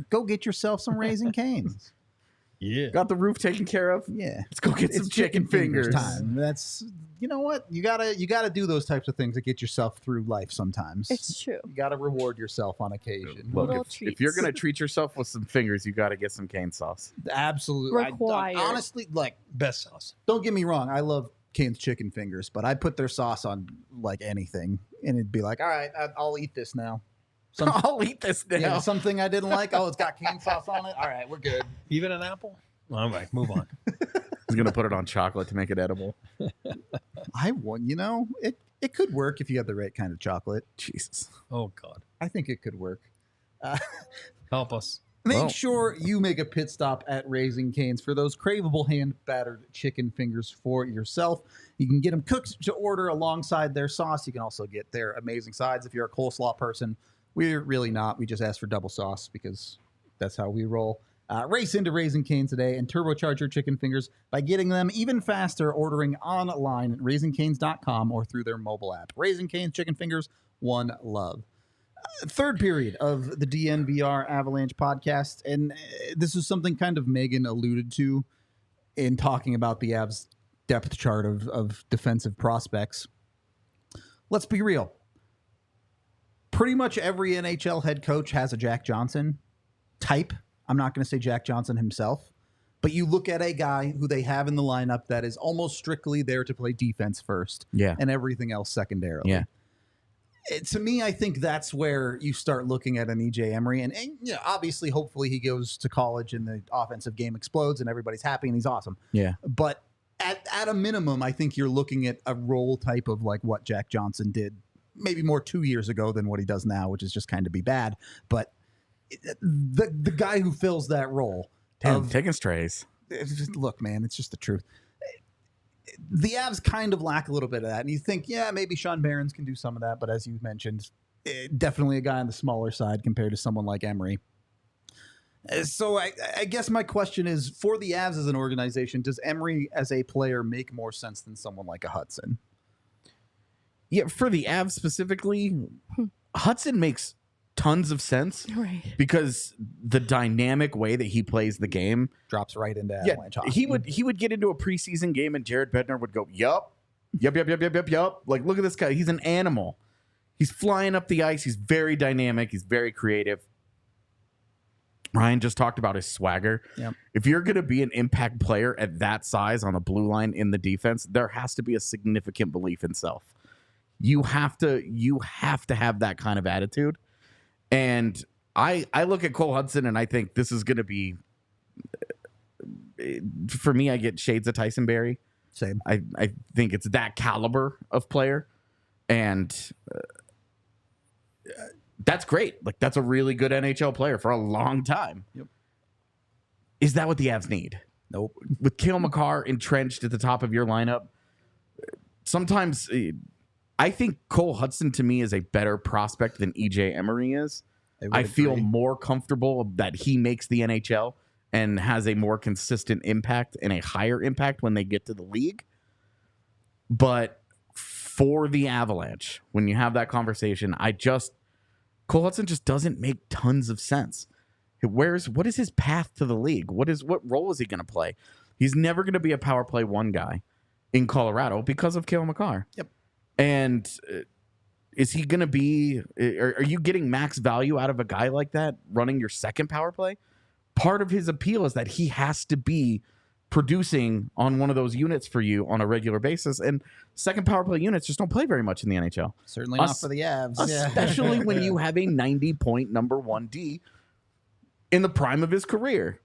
Go get yourself some Raising Cane's. Yeah. Got the roof taken care of? Yeah. Let's go get some chicken fingers time. That's, you know what? You gotta do those types of things to get yourself through life sometimes. It's true. You gotta reward yourself on occasion. Look, Little if you're treats. going to treat yourself with some fingers, you got to get some cane sauce. Absolutely. Required. Honestly, like, Best sauce. don't get me wrong. I love Cane's chicken fingers, but I'd put their sauce on like anything, and it'd be like, all right, I'll eat this now. I'll eat this now. Yeah, something I didn't like. Oh, it's got cane sauce on it. All right, we're good. Even an apple? All right, move on. He's going to put it on chocolate to make it edible. I want, it could work if you had the right kind of chocolate. Jesus. Oh, God. I think it could work. Help us. Make sure you make a pit stop at Raising Cane's for those craveable hand-battered chicken fingers for yourself. You can get them cooked to order alongside their sauce. You can also get their amazing sides if you're a coleslaw person. We're really not. We just ask for double sauce because that's how we roll. Race into Raising Cane's today and turbocharge your chicken fingers by getting them even faster ordering online at raisingcanes.com or through their mobile app. Raising Cane's chicken fingers, one love. Third period of the DNVR Avalanche podcast, and this is something kind of Megan alluded to in talking about the Avs depth chart of defensive prospects. Let's be real. Pretty much every NHL head coach has a Jack Johnson type. I'm not going to say Jack Johnson himself, but you look at a guy who they have in the lineup that is almost strictly there to play defense first, Yeah. and everything else secondarily. Yeah. To me, I think that's where you start looking at an EJ Emery, and obviously, hopefully, he goes to college and the offensive game explodes and everybody's happy and he's awesome. Yeah, but at a minimum, I think you're looking at a role type of like what Jack Johnson did, maybe more 2 years ago than what he does now, which is just kind of be bad. But the guy who fills that role, taking strays. Look, man, it's just the truth. The Avs kind of lack a little bit of that. And you think, maybe Sean Barons can do some of that. But as you mentioned, definitely a guy on the smaller side compared to someone like Emery. So I guess my question is, for the Avs as an organization, does Emery as a player make more sense than someone like a Hudson? Yeah, for the Avs specifically, Hudson makes tons of sense, right? Because the dynamic way that he plays the game drops right into Avalanche hockey. He would get into a preseason game and Jared Bednar would go, yup. Like, look at this guy. He's an animal. He's flying up the ice. He's very dynamic. He's very creative. Ryan just talked about his swagger. Yep. If you're going to be an impact player at that size on the blue line in the defense, there has to be a significant belief in self. You have to have that kind of attitude. And I look at Cole Hutson and I think this is going to be, for me, I get shades of Tyson Barrie. Same. I think it's that caliber of player. And that's great. Like, that's a really good NHL player for a long time. Yep. Is that what the Avs need? Nope. With Cale Makar entrenched at the top of your lineup, sometimes I think Cole Hutson to me is a better prospect than EJ Emery is. I feel more comfortable that he makes the NHL and has a more consistent impact and a higher impact when they get to the league. But for the Avalanche, when you have that conversation, Cole Hutson just doesn't make tons of sense. What is his path to the league? What role is he going to play? He's never going to be a power play one guy in Colorado because of Cale Makar. Yep. And is he going to be? Are you getting max value out of a guy like that running your second power play? Part of his appeal is that he has to be producing on one of those units for you on a regular basis, and second power play units just don't play very much in the NHL. Certainly not for the Avs, especially when you have a 90-point number 1D in the prime of his career.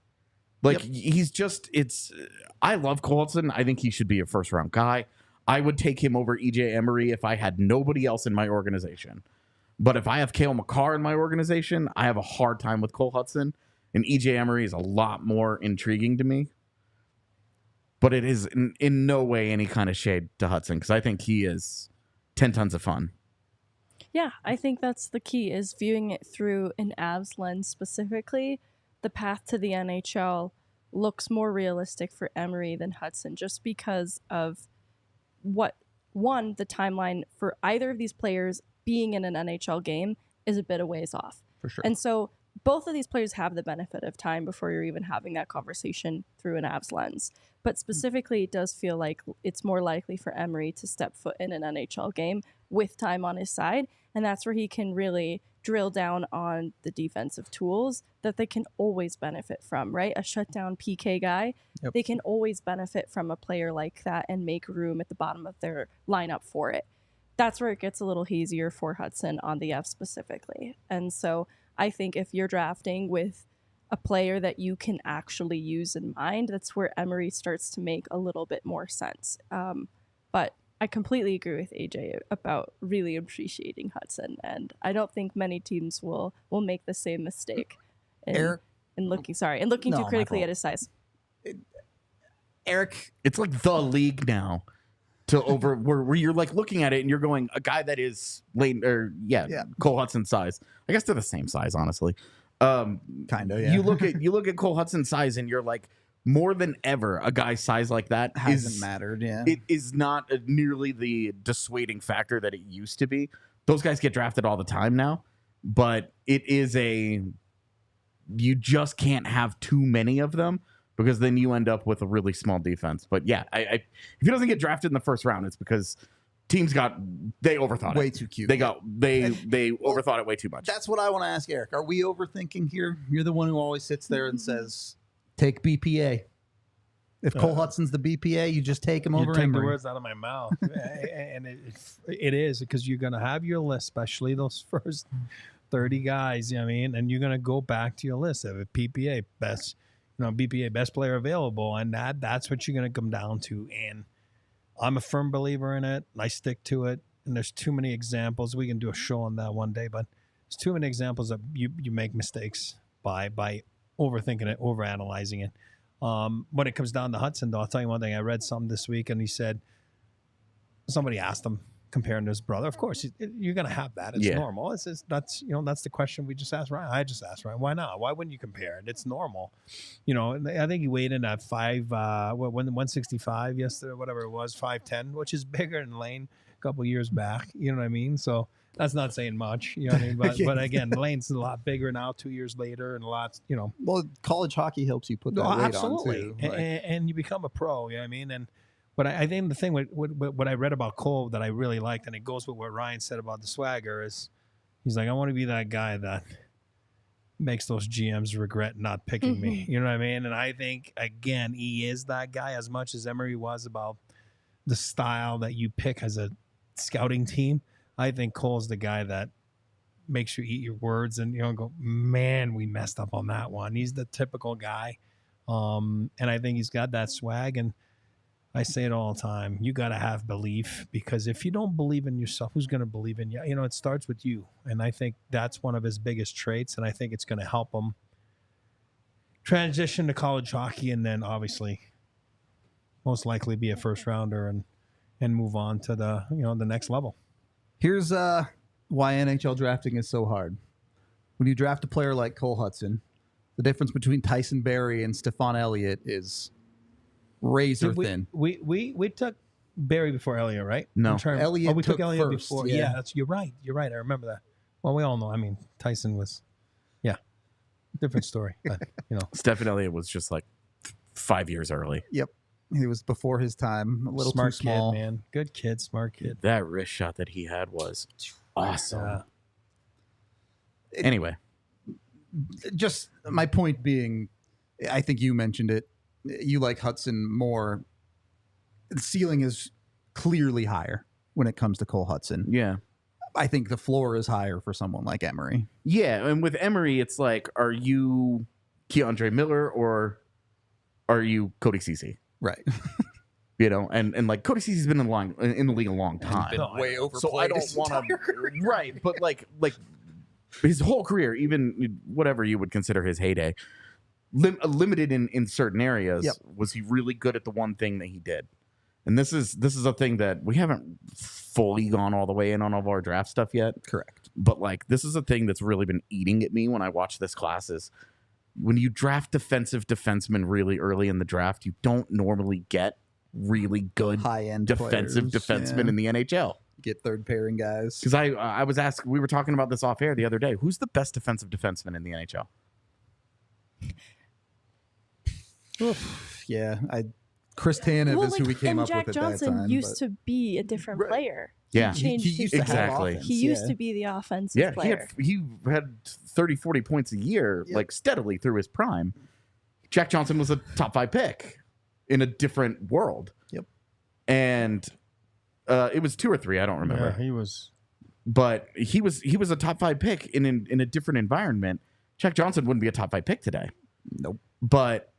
Like, he's just, I love Cole Hutson. I think he should be a first round guy. I would take him over EJ Emery if I had nobody else in my organization. But if I have Cale Makar in my organization, I have a hard time with Cole Hutson, and EJ Emery is a lot more intriguing to me. But it is in no way any kind of shade to Hudson, because I think he is 10 tons of fun. Yeah, I think that's the key, is viewing it through an Avs lens specifically. The path to the NHL looks more realistic for Emery than Hudson, just because of the timeline for either of these players being in an NHL game is a bit of ways off. For sure. And so both of these players have the benefit of time before you're even having that conversation through an Avs lens. But specifically, it does feel like it's more likely for Emery to step foot in an NHL game with time on his side. And that's where he can really drill down on the defensive tools that they can always benefit from, right? A shutdown PK guy, they can always benefit from a player like that and make room at the bottom of their lineup for it. That's where it gets a little hazier for Hudson on the F specifically. And so I think if you're drafting with a player that you can actually use in mind, that's where Emery starts to make a little bit more sense. But I completely agree with AJ about really appreciating Hudson, and I don't think many teams will make the same mistake in looking too critically at his size. Eric, it's like the league now where you're like looking at it and you're going, a guy that is Cole Hutson size. I guess they're the same size, honestly. Kind of, yeah. You look at Cole Hutson's size and you're like, more than ever, a guy size like that hasn't mattered. Yeah, it is not nearly the dissuading factor that it used to be. Those guys get drafted all the time now, but you just can't have too many of them, because then you end up with a really small defense. But yeah, if he doesn't get drafted in the first round, it's because teams they overthought it. Way too cute. They overthought it way too much. That's what I want to ask Eric. Are we overthinking here? You're the one who always sits there and says, take BPA. If Cole Hutson's the BPA, you just take him You over take Emery. the words out of my mouth. And it is, because you're going to have your list, especially those first 30 guys, you know what I mean? And you're going to go back to your list of a BPA best player available. And that's what you're going to come down to. And I'm a firm believer in it. I stick to it. And there's too many examples. We can do a show on that one day, but there's too many examples that you make mistakes by overthinking it, overanalyzing it. When it comes down to Hudson, though, I'll tell you one thing. I read something this week, and he said, somebody asked him, comparing to his brother. Of course, you're going to have that. It's normal. That's the question we just asked Ryan. I just asked Ryan, why not? Why wouldn't you compare it? It's normal. I think he weighed in at 165 yesterday, whatever it was, 5'10", which is bigger than Lane a couple years back. You know what I mean? So that's not saying much. You know what I mean? But again, Lane's a lot bigger now, 2 years later, and a lot, Well, college hockey helps you put that weight absolutely. on, too. And you become a pro, you know what I mean? But I think the thing with what I read about Cole that I really liked, and it goes with what Ryan said about the swagger, is he's like, I want to be that guy that makes those GMs regret not picking me. You know what I mean? And I think, again, he is that guy as much as Emery was about the style that you pick as a scouting team. I think Cole's the guy that makes you eat your words and go, man, we messed up on that one. He's the typical guy. And I think he's got that swag, and I say it all the time. You got to have belief, because if you don't believe in yourself, who's going to believe in you? It starts with you. And I think that's one of his biggest traits. And I think it's going to help him transition to college hockey, and then obviously most likely be a first rounder and move on to the next level. Here's why NHL drafting is so hard. When you draft a player like Cole Hutson, the difference between Tyson Barrie and Stephon Elliott is razor thin. We took Barrie before Elliott, right? No, Elliott. We took Elliott first, before. Yeah, you're right. I remember that. Well, we all know. I mean, Tyson was, different story. But Stephon Elliott was just like 5 years early. Yep, he was before his time. A little smart too small, kid, man. Good kid, smart kid. That wrist shot that he had was awesome. Anyway, just my point being, I think you mentioned it. You like Hudson more. The ceiling is clearly higher when it comes to Cole Hutson. Yeah. I think the floor is higher for someone like Emery. Yeah, and with Emery, it's like, are you Keandre Miller or are you Cody Ceci? Right. And like Cody Ceci's been in the league a long time. Been way overplayed. So I don't want to. Right, but like his whole career, even whatever you would consider his heyday, limited in certain areas. Yep. Was he really good at the one thing that he did? And this is a thing that we haven't fully gone all the way in on all of our draft stuff yet. Correct. But like, this is a thing that's really been eating at me when I watch this class is when you draft defensive defensemen really early in the draft, you don't normally get really good high-end defensive defensemen in the NHL. Get third pairing guys. Because I was asked, we were talking about this off air the other day. Who's the best defensive defenseman in the NHL? Yeah, Chris Tanev is who we came up Jack with at Johnson that time. used to be a different player. Yeah. He changed he used to have Exactly. offense, He used to be the offensive player. He had 30, 40 points a year, like steadily through his prime. Jack Johnson was a top 5 pick in a different world. Yep. And it was 2 or 3, I don't remember. Yeah, he was. But he was a top 5 pick in a different environment. Jack Johnson wouldn't be a top 5 pick today. Nope. But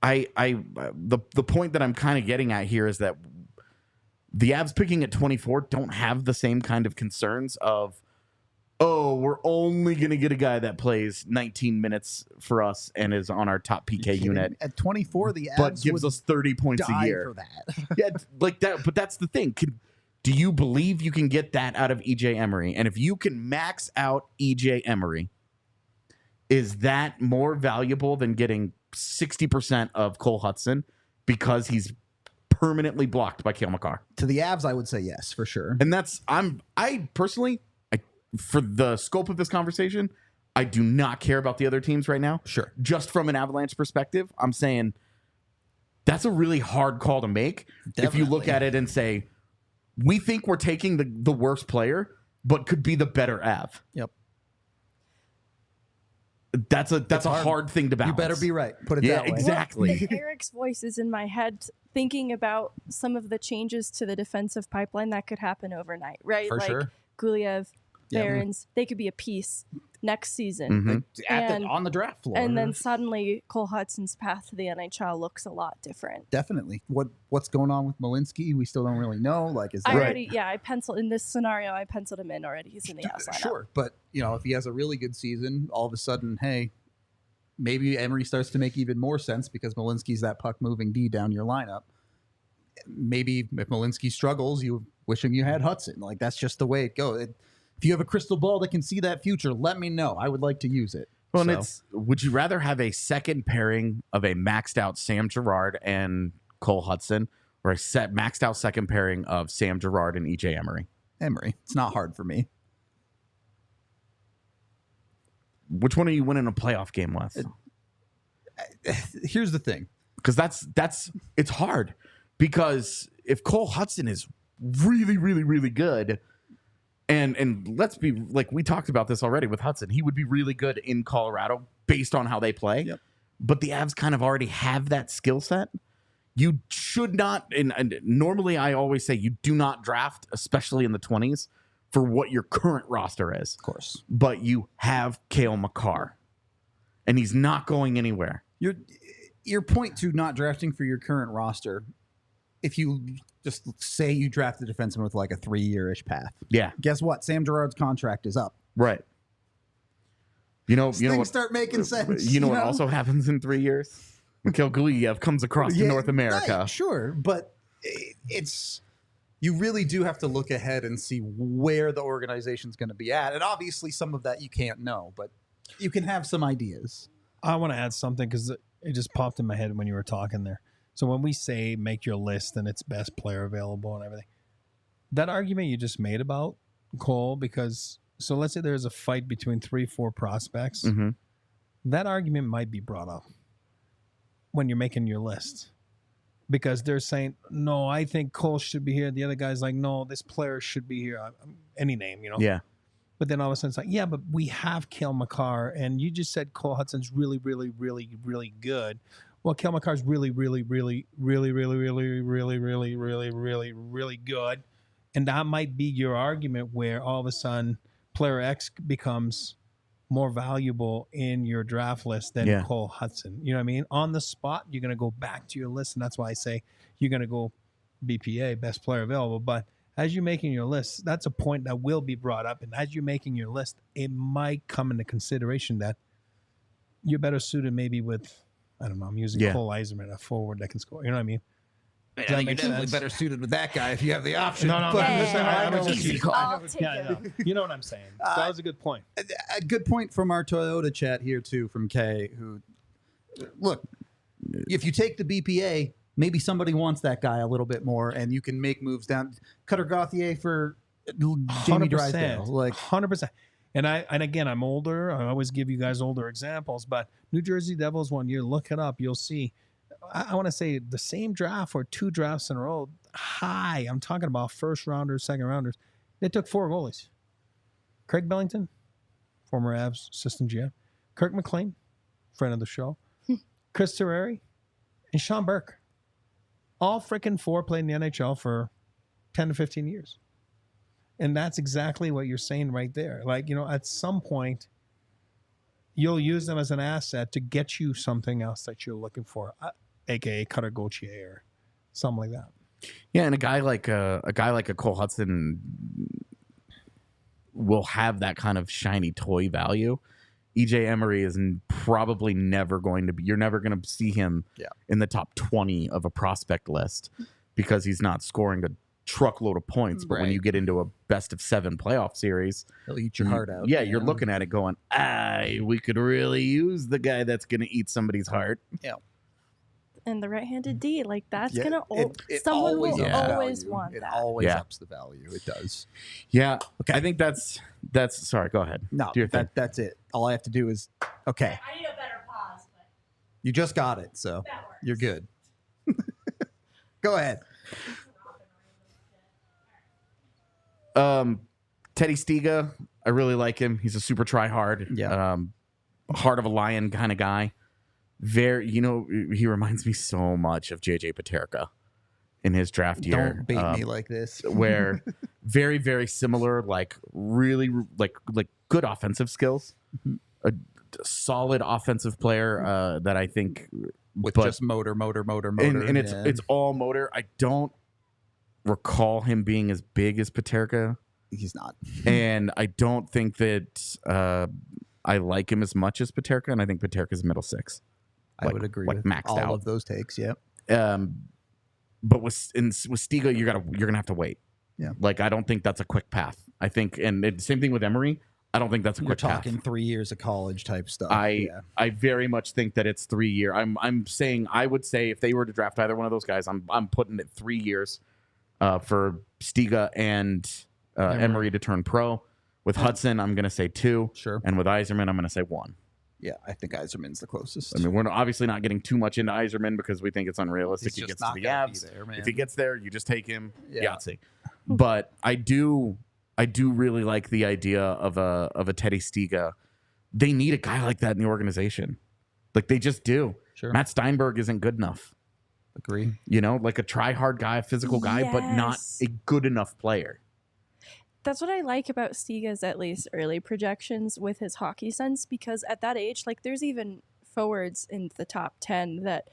the point that I'm kind of getting at here is that the Avs picking at 24 don't have the same kind of concerns of, oh, we're only going to get a guy that plays 19 minutes for us and is on our top PK unit. At 24, the Avs but gives us 30 points a year. For that. Yeah, like that. But that's the thing. Do you believe you can get that out of EJ Emery? And if you can max out EJ Emery, is that more valuable than getting 60% of Cole Hutson because he's permanently blocked by Cale Makar? To the Avs, I would say yes, for sure. And I personally, for the scope of this conversation, I do not care about the other teams right now. Sure. Just from an Avalanche perspective, I'm saying that's a really hard call to make. Definitely. If you look at it and say, we think we're taking the worst player, but could be the better Av. Yep. That's a hard thing to balance. You better be right. Put it that way. Exactly. Well, Eric's voice is in my head thinking about some of the changes to the defensive pipeline that could happen overnight, right? For like sure. Gulyev, Yeah. Barons, they could be a piece next season. Mhm. On the draft floor. And then suddenly Cole Hutson's path to the NHL looks a lot different. Definitely. What's going on with Malinsky? We still don't really know. Like, is that I penciled in this scenario. I penciled him in already. He's in the Avs lineup. Sure, but if he has a really good season, all of a sudden, hey, maybe Emery starts to make even more sense because Malinsky's that puck moving D down your lineup. Maybe if Malinsky struggles, you wishing you had Hudson. Like, that's just the way it goes. If you have a crystal ball that can see that future, let me know. I would like to use it. Well, and would you rather have a second pairing of a maxed out Sam Girard and Cole Hutson, or a maxed out second pairing of Sam Girard and EJ Emery? Emery. It's not hard for me. Which one are you winning a playoff game with? Here's the thing. Because it's hard. Because if Cole Hutson is really, really, really good, and let's be like, we talked about this already with Hudson, he would be really good in Colorado based on how they play. Yep. But the Avs kind of already have that skill set. You should not, and normally I always say you do not draft, especially in the 20s, for what your current roster is. Of course. But you have Cale Makar, and he's not going anywhere. Your point to not drafting for your current roster, if you just say you draft a defenseman with like a 3-year-ish path. Yeah. Guess what? Sam Girard's contract is up. Right. You know what, start making sense. You know what also happens in 3 years? Mikhail Gulyev comes across to North America. Right, sure, but it's you really do have to look ahead and see where the organization's going to be at. And obviously some of that you can't know, but you can have some ideas. I want to add something because it just popped in my head when you were talking there. So when we say make your list and it's best player available and everything, that argument you just made about Cole, because so let's say there's a fight between 3-4 prospects. Mm-hmm. That argument might be brought up when you're making your list, because they're saying, no, I think Cole should be here. The other guy's like, no, this player should be here. Any name, Yeah. But then all of a sudden it's like, yeah, but we have Cale Makar, and you just said Cole Hutson's really, really, really, really good. Well, Cale Makar's really, really, really, really, really, really, really, really, really, really, really good. And that might be your argument where all of a sudden player X becomes more valuable in your draft list than Cole Hutson. You know what I mean? On the spot, you're going to go back to your list, and that's why I say you're going to go BPA, best player available. But as you're making your list, that's a point that will be brought up. And as you're making your list, it might come into consideration that you're better suited maybe with, I don't know, I'm using Cole Eiserman, a forward that can score. You know what I mean? I think you're definitely better suited with that guy if you have the option. No, but I'll take it. You know what I'm saying. That was a good point. A good point from our Toyota chat here, too, from Kay, who, look, if you take the BPA, maybe somebody wants that guy a little bit more, and you can make moves down. Cutter Gauthier for Jamie Drysdale. Like 100%. And again, I'm older. I always give you guys older examples, but New Jersey Devils one year, look it up. You'll see. I want to say the same draft or 2 drafts in a row, high. I'm talking about first rounders, second rounders. They took 4 goalies. Craig Billington, former Avs assistant GM. Kirk McLean, friend of the show. Chris Terreri, and Sean Burke. All freaking 4 played in the NHL for 10 to 15 years. And that's exactly what you're saying right there. Like, at some point, you'll use them as an asset to get you something else that you're looking for, a.k.a. Cutter Gauthier or something like that. Yeah, and a guy like a Cole Hutson will have that kind of shiny toy value. EJ Emery is probably never going to be. You're never going to see him in the top 20 of a prospect list because he's not scoring a truckload of points. But when you get into a best of 7 playoff series, he'll eat your heart out. Yeah, you're looking at it going, we could really use the guy that's going to eat somebody's heart. Yeah. And the right-handed D, like that's gonna someone will always want that. It always ups the value. It does. Yeah. Okay. I think that's. Sorry. Go ahead. No, that's it. All I have to do is okay. I need a better pause, but you just got it, so you're good. Go ahead. Teddy Stiga, I really like him. He's a super try hard. Yeah. heart of a lion kind of guy. Very, he reminds me so much of JJ Peterka in his draft year. Don't bait me like this. Where very, very similar, like really like good offensive skills, a solid offensive player that I think just motor, and it's all motor. I don't recall him being as big as Peterka. He's not, and I don't think that I like him as much as Peterka, and I think Peterka's middle six. I would agree with maxed all out of those takes. Yeah. But with Stiga, you're gonna have to wait. Yeah. Like I don't think that's a quick path. I think, and same thing with Emery. I don't think that's a quick path. You're talking 3 years of college type stuff. I very much think that it's 3 year. I'm saying I would say if they were to draft either one of those guys, I'm putting it 3 years for Stiga and Emery to turn pro. With Hudson, I'm gonna say 2. Sure. And with Eiserman, I'm gonna say 1. Yeah, I think Eiserman's the closest. I mean, we're obviously not getting too much into Eiserman because we think it's unrealistic. He's He just gets to the not gonna Avs. be there, man. If he gets there, you just take him. Yeah. Yahtzee. But I do really like the idea of a Teddy Stiga. They need a guy like that in the organization. Like they just do. Sure. Matt Steinberg isn't good enough. Agree. Like a try-hard guy, a physical guy, but not a good enough player. That's what I like about Stiga's at least early projections with his hockey sense, because at that age, like there's even forwards in the top 10 that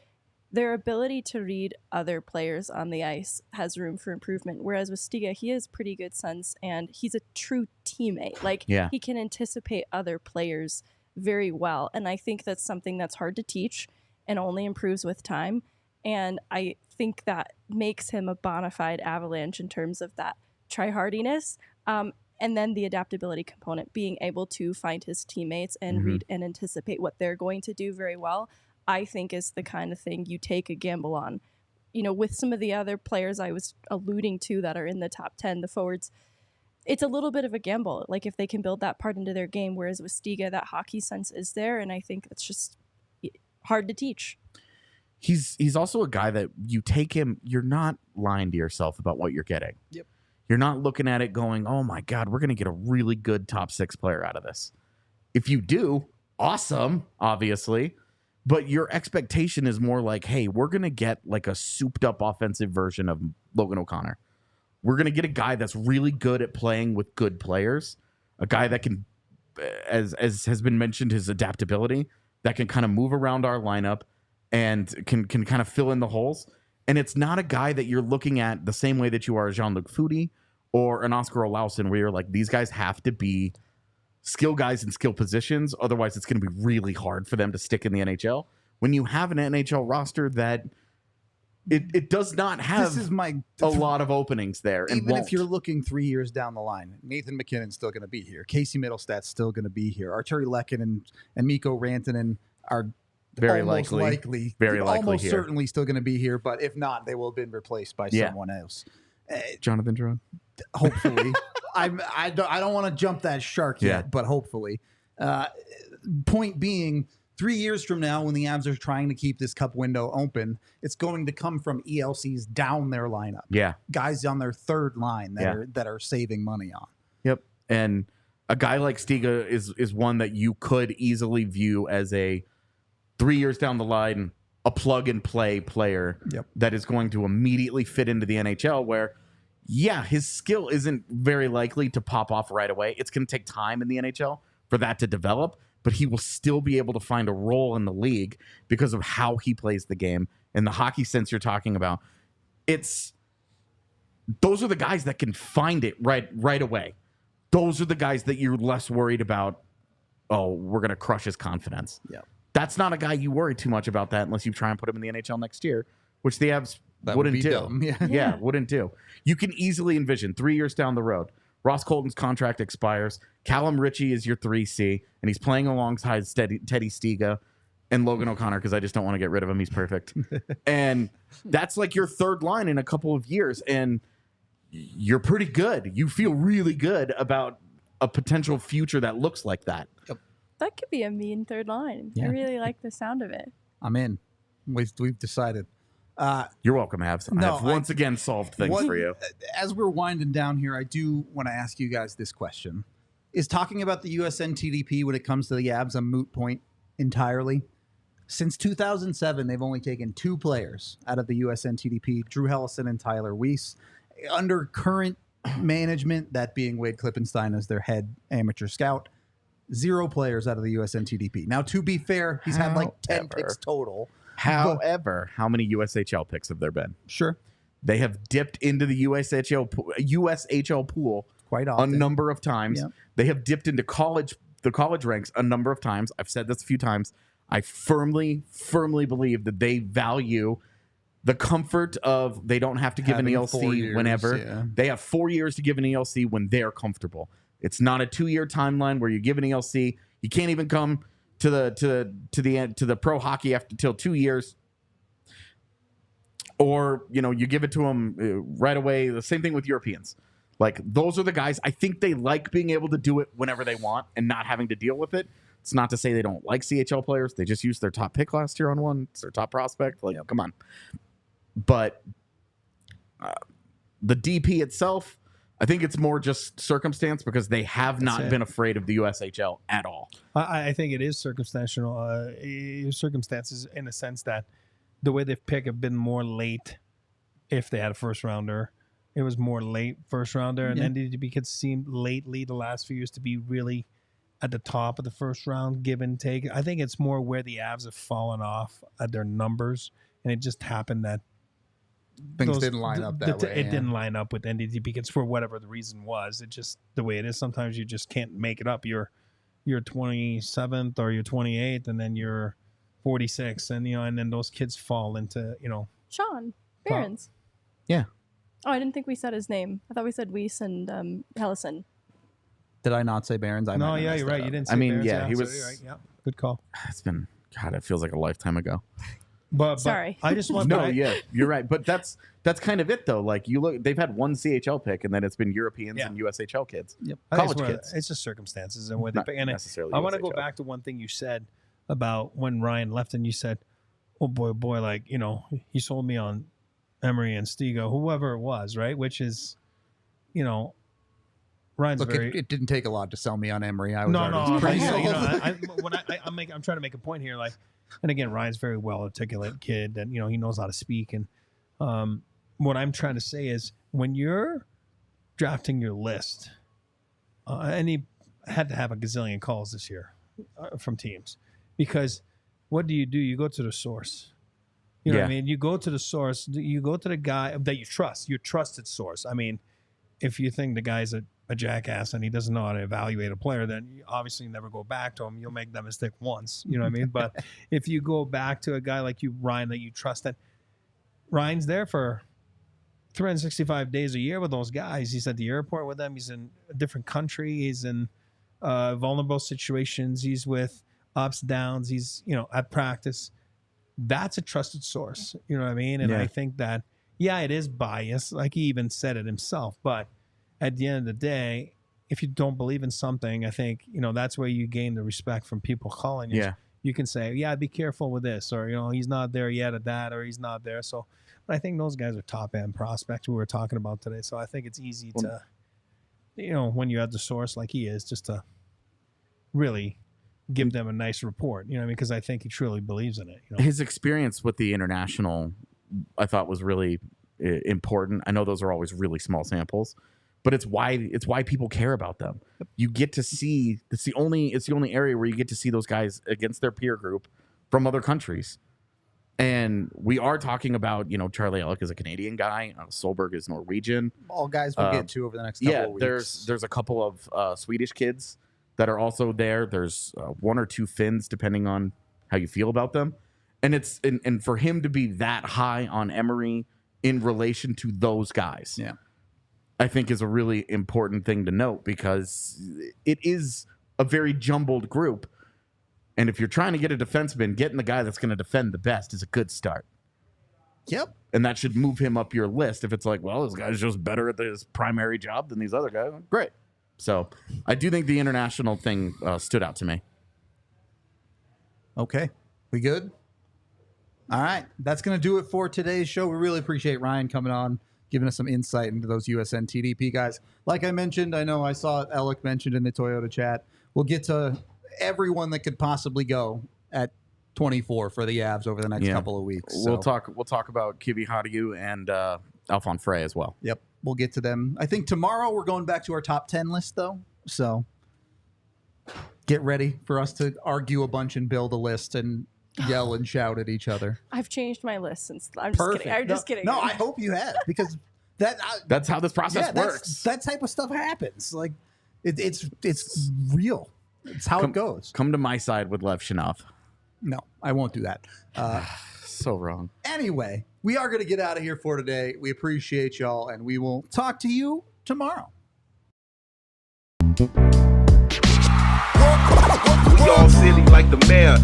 their ability to read other players on the ice has room for improvement. Whereas with Stiga, he has pretty good sense and he's a true teammate. Like he can anticipate other players very well. And I think that's something that's hard to teach and only improves with time. And I think that makes him a bona fide Avalanche in terms of that try-hardiness. And then the adaptability component, being able to find his teammates and read and anticipate what they're going to do very well, I think is the kind of thing you take a gamble on. With some of the other players I was alluding to that are in the top 10, the forwards, it's a little bit of a gamble. Like if they can build that part into their game, whereas with Stiga, that hockey sense is there. And I think it's just hard to teach. He's also a guy that you take him, you're not lying to yourself about what you're getting. Yep. You're not looking at it going, oh my God, we're going to get a really good top 6 player out of this. If you do, awesome, obviously. But your expectation is more like, hey, we're going to get like a souped up offensive version of Logan O'Connor. We're going to get a guy that's really good at playing with good players. A guy that can, as has been mentioned, his adaptability, that can kind of move around our lineup and can kind of fill in the holes. And it's not a guy that you're looking at the same way that you are a Jean-Luc Foudy or an Oscar Olausson, where you're like, these guys have to be skill guys in skill positions. Otherwise, it's going to be really hard for them to stick in the NHL. When you have an NHL roster that it does not have a lot of openings there. And even if you're looking 3 years down the line, Nathan McKinnon's still going to be here. Casey Middlestat's still going to be here. Arturi Lekin and Mikko Rantanen are almost likely here. Certainly still going to be here, but if not, they will have been replaced by someone else. Jonathan Drouin. Hopefully. I don't want to jump that shark yet, but hopefully. Point being, 3 years from now, when the Avs are trying to keep this cup window open, it's going to come from ELCs down their lineup. Yeah, guys on their third line that are saving money on. Yep, and a guy like Stiga is one that you could easily view as a 3 years down the line, a plug-and-play player that is going to immediately fit into the NHL where, his skill isn't very likely to pop off right away. It's going to take time in the NHL for that to develop, but he will still be able to find a role in the league because of how he plays the game and the hockey sense you're talking about. Those are the guys that can find it right away. Those are the guys that you're less worried about, we're going to crush his confidence. Yeah. That's not a guy you worry too much about that unless you try and put him in the NHL next year, which the Avs wouldn't do. Wouldn't do. You can easily envision 3 years down the road, Ross Colton's contract expires, Callum Ritchie is your 3C, and he's playing alongside Teddy Stiga and Logan O'Connor because I just don't want to get rid of him. He's perfect. And that's like your third line in a couple of years, and you're pretty good. You feel really good about a potential future that looks like that. Yep. That could be a mean third line. Yeah. I really like the sound of it. I'm in. We've decided. You're welcome, Avs. I have once again solved things for you. As we're winding down here, I do want to ask you guys this question. is talking about the USNTDP when it comes to the Avs a moot point entirely. Since 2007, they've only taken 2 players out of the USNTDP, Drew Hellison and Tyler Weiss. Under current management, that being Wade Klippenstein as their head amateur scout, 0 players out of the USNTDP. Now, to be fair, he's had like 10 picks total. However, how many USHL picks have there been? Sure. They have dipped into the USHL pool Quite often. a number of times. Yep. They have dipped into the college ranks a number of times. I've said this a few times. I firmly believe that they value the comfort of they don't have to give Having an 4 ELC years, whenever. yeah. They have 4 years to give an ELC when they're comfortable. It's not a 2-year timeline where you give an ELC. You can't even come to the pro hockey after till 2 years. Or, you give it to them right away. The same thing with Europeans. Like, those are the guys. I think they like being able to do it whenever they want and not having to deal with it. It's not to say they don't like CHL players. They just used their top pick last year on one. It's their top prospect. Like, come on. But the DP itself, I think it's more just circumstance because they have not been afraid of the USHL at all. I think it is circumstantial. Circumstances in the sense that the way they've picked have been more late. If they had a first rounder, it was more late first rounder, and NDDP could seem lately the last few years to be really at the top of the first round, give and take. I think it's more where the Avs have fallen off at their numbers, and it just happened that Things didn't line up that way. It didn't line up with NDDP because for whatever the reason was. It just the way it is. Sometimes you just can't make it up. You're 27th or you're 28th, and then you're 46, and and then those kids fall into Sean Barons. Yeah. Oh, I didn't think we said his name. I thought we said Weiss and Hellison. Did I not say Barons? I No, yeah, you're right. You didn't say Barons. He was. You're right. Yeah, good call. It's been, God, it feels like a lifetime ago. But Sorry. I just want you're right. But that's kind of it though. Like you look, they've had one CHL pick, and then it's been Europeans and USHL kids. Yep. College kids. It's just circumstances and where they Not pick. And necessarily I want to USHL. go back to one thing you said about when Ryan left, and you said, "Oh boy, like he sold me on Emery and Stiga, whoever it was, right?" Which is, Ryan's Look, very. it didn't take a lot to sell me on Emery. I was No, already pretty sold. I'm trying to make a point here, like, and again, Ryan's a very well articulate kid, and he knows how to speak. And what I'm trying to say is, when you're drafting your list, and he had to have a gazillion calls this year from teams, because what do? You go to the source. You know what I mean? You go to the source. You go to the guy that you trust, your trusted source. I mean, if you think the guy's a jackass and he doesn't know how to evaluate a player, then you obviously never go back to him. You'll make that mistake once. You know what I mean? But if you go back to a guy like Ryan, that you trust, that Ryan's there for 365 days a year with those guys. He's at the airport with them. He's in a different country. He's in vulnerable situations. He's with ups, downs. He's, at practice. That's a trusted source. You know what I mean? And I think that, it is biased. Like he even said it himself. But at the end of the day, if you don't believe in something, I think, that's where you gain the respect from people calling you. Yeah. You can say, be careful with this, or, he's not there yet at that, or he's not there. So, but I think those guys are top end prospects we were talking about today. So I think it's easy to, when you're at the source like he is, just to really give them a nice report, because I think he truly believes in it. His experience with the international, I thought, was really important. I know those are always really small samples, but it's why people care about them. You get to see, it's the only area where you get to see those guys against their peer group from other countries. And we are talking about, Charlie Alec is a Canadian guy. Solberg is Norwegian. All guys we'll get to over the next couple of weeks. There's a couple of Swedish kids that are also there. There's one or two Finns, depending on how you feel about them. And it's and for him to be that high on Emery in relation to those guys, I think is a really important thing to note, because it is a very jumbled group. And if you're trying to get a defenseman, getting the guy that's going to defend the best is a good start. Yep. And that should move him up your list. If it's like, well, this guy's just better at his primary job than these other guys, great. So I do think the international thing stood out to me. Okay. We good? All right. That's going to do it for today's show. We really appreciate Ryan coming on, giving us some insight into those USNTDP guys. Like I mentioned, I know I saw Alec mentioned in the Toyota chat. We'll get to everyone that could possibly go at 24 for the Avs over the next couple of weeks. We'll talk about Kivi Hadiu and Alphon Frey as well. Yep, we'll get to them. I think tomorrow we're going back to our top 10 list, though. So get ready for us to argue a bunch and build a list and yell and shout at each other. I've changed my list since. I'm just kidding. I'm just kidding. No, I hope you have, because that's how this process works. That type of stuff happens. Like it's real. It's how it goes. Come to my side with Lev Shinov. No, I won't do that. So wrong. Anyway, we are going to get out of here for today. We appreciate y'all, and we will talk to you tomorrow. We all silly like the mayor.